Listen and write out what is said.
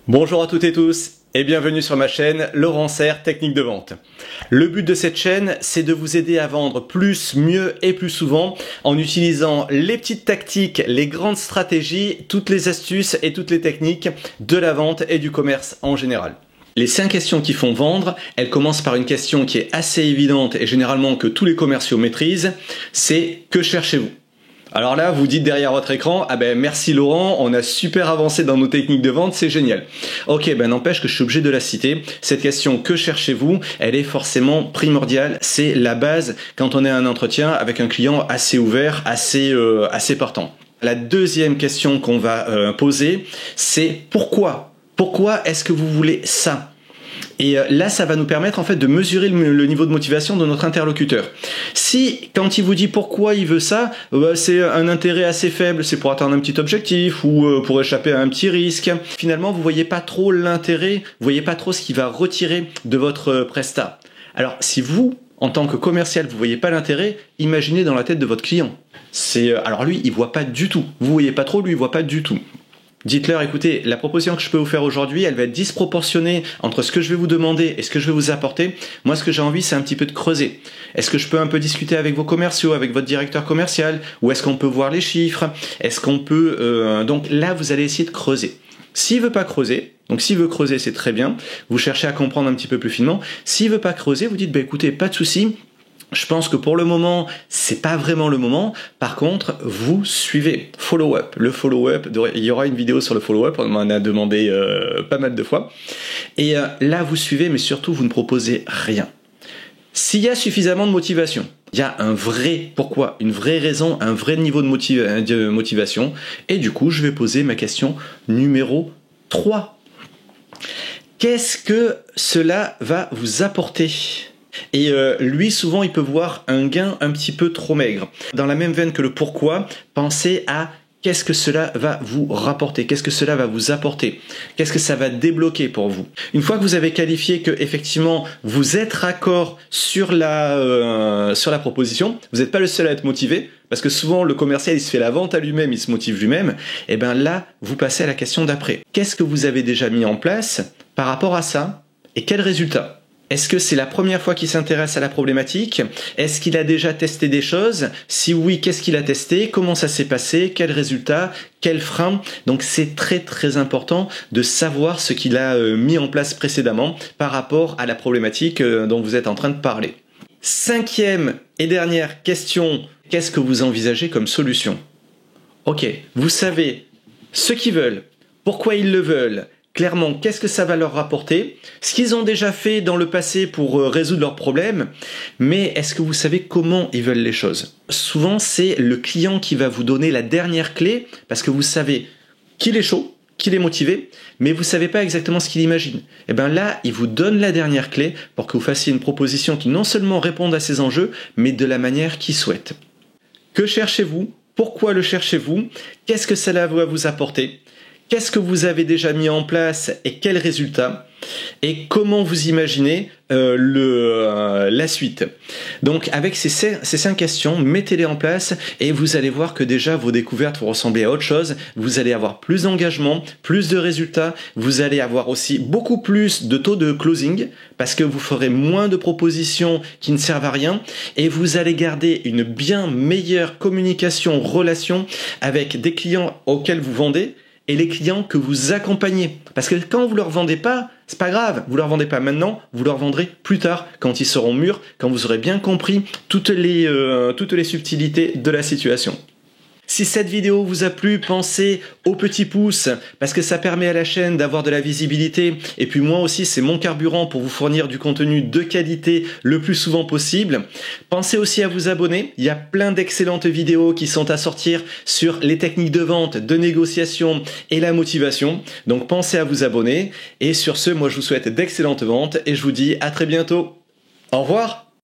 Bonjour à toutes et tous et bienvenue sur ma chaîne Laurent Serre, Technique de Vente. Le but de cette chaîne, c'est de vous aider à vendre plus, mieux et plus souvent en utilisant les petites tactiques, les grandes stratégies, toutes les astuces et toutes les techniques de la vente et du commerce en général. Les 5 questions qui font vendre, elles commencent par une question qui est assez évidente et généralement que tous les commerciaux maîtrisent, c'est « Que cherchez-vous » ? Alors là, vous dites derrière votre écran, ah ben merci Laurent, on a super avancé dans nos techniques de vente, c'est génial. Ok, ben n'empêche que je suis obligé de la citer. Cette question, que cherchez-vous, elle est forcément primordiale. C'est la base quand on est à un entretien avec un client assez ouvert, assez partant. La deuxième question qu'on va poser, c'est pourquoi ? Pourquoi est-ce que vous voulez ça ? Et là, ça va nous permettre en fait de mesurer le niveau de motivation de notre interlocuteur. Si, quand il vous dit pourquoi il veut ça, c'est un intérêt assez faible, c'est pour atteindre un petit objectif ou pour échapper à un petit risque, finalement, vous voyez pas trop l'intérêt, vous voyez pas trop ce qu'il va retirer de votre prestat. Alors, si vous, en tant que commercial, vous voyez pas l'intérêt, imaginez dans la tête de votre client. Alors lui, il voit pas du tout. Vous voyez pas trop, lui, il voit pas du tout. Dites-leur, écoutez, la proposition que je peux vous faire aujourd'hui, elle va être disproportionnée entre ce que je vais vous demander et ce que je vais vous apporter. Moi, ce que j'ai envie, c'est un petit peu de creuser. Est-ce que je peux un peu discuter avec vos commerciaux, avec votre directeur commercial? Ou est-ce qu'on peut voir les chiffres? Est-ce qu'on peut... Donc là, vous allez essayer de creuser. S'il veut pas creuser, donc s'il veut creuser, c'est très bien. Vous cherchez à comprendre un petit peu plus finement. S'il veut pas creuser, vous dites, bah, écoutez, pas de souci. Je pense que pour le moment, c'est pas vraiment le moment. Par contre, vous suivez. Follow-up. Le follow-up, il y aura une vidéo sur le follow-up, on m'en a demandé pas mal de fois. Et là, vous suivez, mais surtout, vous ne proposez rien. S'il y a suffisamment de motivation, il y a un vrai pourquoi, une vraie raison, un vrai niveau de motivation. Et du coup, je vais poser ma question numéro 3. Qu'est-ce que cela va vous apporter ? Et lui, souvent, il peut voir un gain un petit peu trop maigre. Dans la même veine que le pourquoi, pensez à qu'est-ce que cela va vous rapporter, qu'est-ce que cela va vous apporter, qu'est-ce que ça va débloquer pour vous. Une fois que vous avez qualifié que effectivement vous êtes raccord sur la proposition, vous n'êtes pas le seul à être motivé, parce que souvent le commercial il se fait la vente à lui-même, il se motive lui-même, et bien là, vous passez à la question d'après. Qu'est-ce que vous avez déjà mis en place par rapport à ça, et quel résultat ? Est-ce que c'est la première fois qu'il s'intéresse à la problématique? Est-ce qu'il a déjà testé des choses? Si oui, qu'est-ce qu'il a testé? Comment ça s'est passé? Quels résultats? Quels freins? Donc c'est très très important de savoir ce qu'il a mis en place précédemment par rapport à la problématique dont vous êtes en train de parler. 5e et dernière question, qu'est-ce que vous envisagez comme solution? Ok, vous savez ce qu'ils veulent, pourquoi ils le veulent, clairement, qu'est-ce que ça va leur rapporter? Ce qu'ils ont déjà fait dans le passé pour résoudre leurs problèmes, mais est-ce que vous savez comment ils veulent les choses? Souvent, c'est le client qui va vous donner la dernière clé, parce que vous savez qu'il est chaud, qu'il est motivé, mais vous savez pas exactement ce qu'il imagine. Et bien là, il vous donne la dernière clé pour que vous fassiez une proposition qui non seulement réponde à ses enjeux, mais de la manière qu'il souhaite. Que cherchez-vous? Pourquoi le cherchez-vous? Qu'est-ce que cela va vous apporter? Qu'est-ce que vous avez déjà mis en place et quels résultats? Et comment vous imaginez la suite? Donc avec ces 5 questions, mettez-les en place et vous allez voir que déjà vos découvertes vont ressembler à autre chose. Vous allez avoir plus d'engagement, plus de résultats. Vous allez avoir aussi beaucoup plus de taux de closing parce que vous ferez moins de propositions qui ne servent à rien et vous allez garder une bien meilleure communication, relation avec des clients auxquels vous vendez et les clients que vous accompagnez. Parce que quand vous leur vendez pas, c'est pas grave, vous leur vendez pas maintenant, vous leur vendrez plus tard, quand ils seront mûrs, quand vous aurez bien compris toutes les subtilités de la situation. Si cette vidéo vous a plu, pensez au petit pouce parce que ça permet à la chaîne d'avoir de la visibilité et puis moi aussi c'est mon carburant pour vous fournir du contenu de qualité le plus souvent possible. Pensez aussi à vous abonner, il y a plein d'excellentes vidéos qui sont à sortir sur les techniques de vente, de négociation et la motivation. Donc pensez à vous abonner et sur ce, moi je vous souhaite d'excellentes ventes et je vous dis à très bientôt. Au revoir.